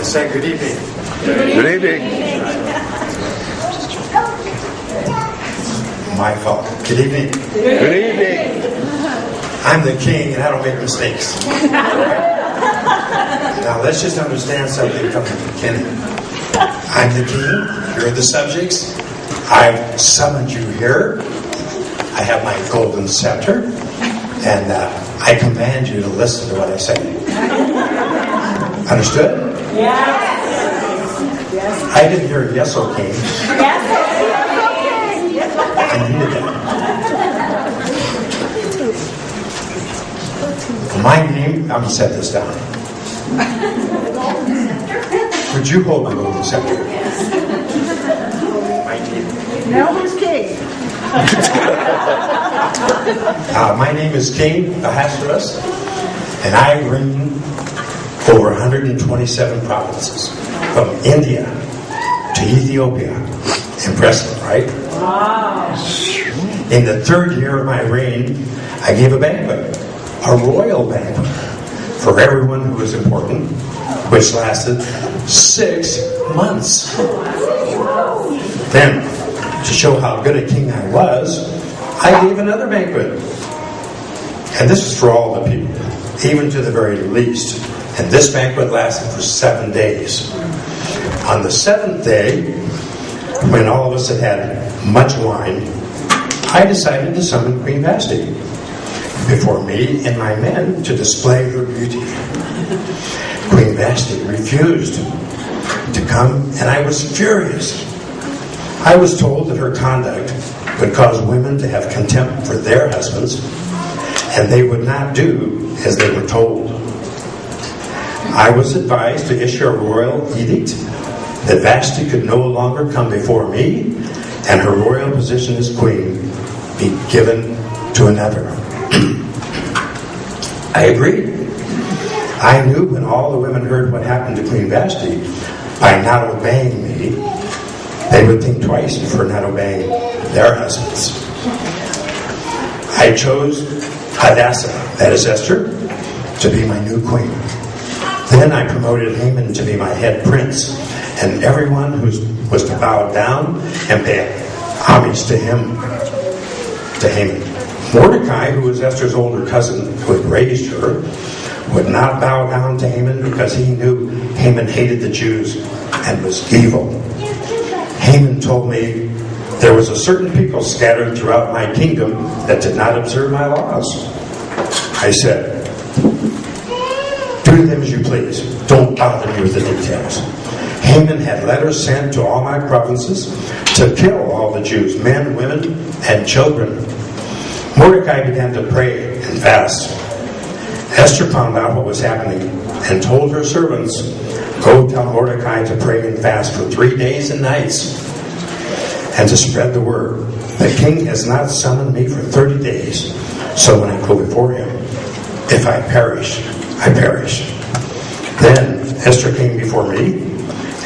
I say good evening. Good evening. My fault. Good evening. Good evening. I'm the king and I don't make mistakes. Now let's just understand something from the beginning. I'm the king. You're the subjects. I've summoned you here. I have my golden scepter. And I command you to listen to what I say. Understood? Yes. I didn't hear a yes, okay. Yes. I needed that. My name, I'm going to set this down. Would you hold the golden scepter? Now who's king? My name is King Ahasuerus, and I reign over 127 provinces, from India to Ethiopia. Impressive, right? Wow. In the third year of my reign, I gave a banquet, a royal banquet, for everyone who was important, which lasted 6 months. Then, to show how good a king I was, I gave another banquet. And this is for all the people, even to the very least. And this banquet lasted for 7 days. On the 7th day, when all of us had had much wine, I decided to summon Queen Vashti before me and my men to display her beauty. Queen Vashti refused to come, and I was furious. I was told that her conduct would cause women to have contempt for their husbands, and they would not do as they were told. I was advised to issue a royal edict that Vashti could no longer come before me, and her royal position as queen be given to another. I agreed. I knew when all the women heard what happened to Queen Vashti by not obeying me, they would think twice before not obeying their husbands. I chose Hadassah, that is Esther, to be my new queen. Then I promoted Haman to be my head prince, and everyone who was to bow down and pay homage to him, to Haman. Mordecai, who was Esther's older cousin, who had raised her, would not bow down to Haman because he knew Haman hated the Jews and was evil. Haman told me there was a certain people scattered throughout my kingdom that did not observe my laws. I said, do them as you please. Don't bother me with the details. Haman had letters sent to all my provinces to kill all the Jews, men, women, and children. Mordecai began to pray and fast. Esther found out what was happening and told her servants, go tell Mordecai to pray and fast for 3 days and nights and to spread the word. The king has not summoned me for 30 days, so when I go before him, if I perish, I perish. Then Esther came before me,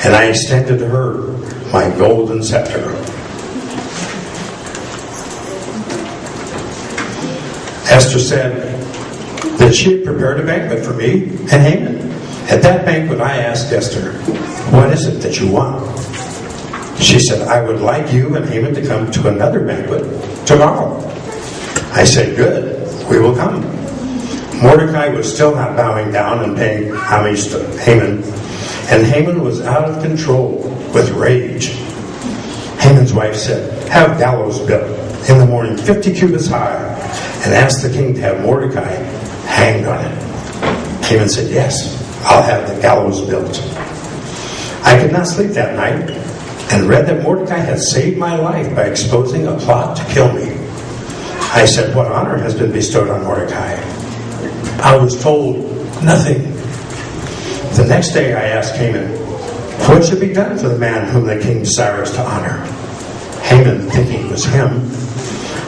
and I extended to her my golden scepter. Esther said that she had prepared a banquet for me and Haman. At that banquet, I asked Esther, what is it that you want? She said, I would like you and Haman to come to another banquet tomorrow. I said, good, we will come. Mordecai was still not bowing down and paying homage to Haman, and Haman was out of control with rage. Haman's wife said, have gallows built in the morning 50 cubits high, and ask the king to have Mordecai hanged on it. Haman said, yes, I'll have the gallows built. I could not sleep that night and read that Mordecai had saved my life by exposing a plot to kill me. I said, what honor has been bestowed on Mordecai? I was told nothing. The next day I asked Haman, what should be done for the man whom the king desires to honor? Haman, thinking it was him,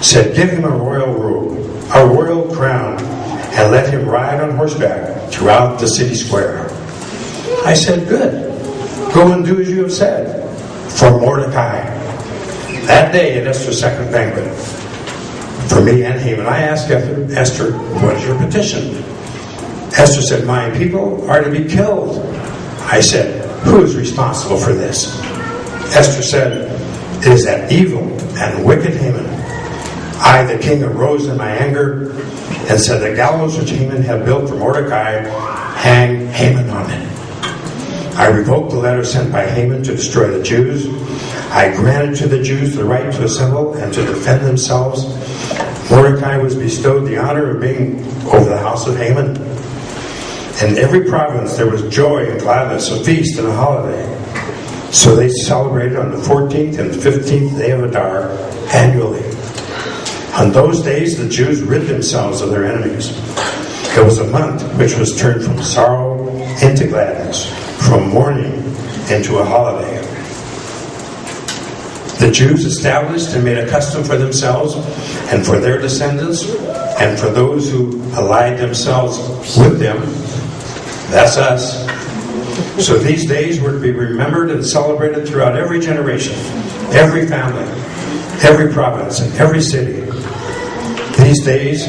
said, give him a royal robe, a royal crown, and let him ride on horseback throughout the city square. I said, good. Go and do as you have said. For Mordecai. That day at Esther's second banquet, for me and Haman, I asked Esther, what is your petition? Esther said, my people are to be killed. I said, who is responsible for this? Esther said, it is that evil and wicked Haman. I, the king, arose in my anger and said, the gallows which Haman had built for Mordecai, hang Haman on it. I revoked the letter sent by Haman to destroy the Jews. I granted to the Jews the right to assemble and to defend themselves. Mordecai was bestowed the honor of being over the house of Haman. In every province there was joy and gladness, a feast and a holiday. So they celebrated on the 14th and 15th day of Adar annually. On those days the Jews rid themselves of their enemies. It was a month which was turned from sorrow into gladness, from mourning into a holiday. The Jews established and made a custom for themselves and for their descendants and for those who allied themselves with them. That's us. So these days were to be remembered and celebrated throughout every generation, every family, every province, and every city. These days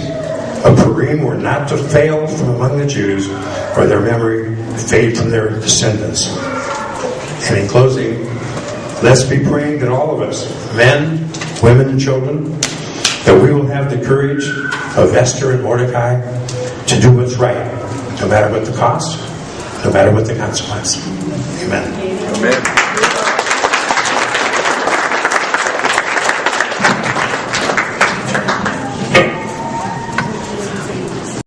of Purim were not to fail from among the Jews, or their memory fade from their descendants. And in closing, let's be praying that all of us, men, women, and children, that we will have the courage of Esther and Mordecai to do what's right, no matter what the cost, no matter what the consequence. Amen. Amen.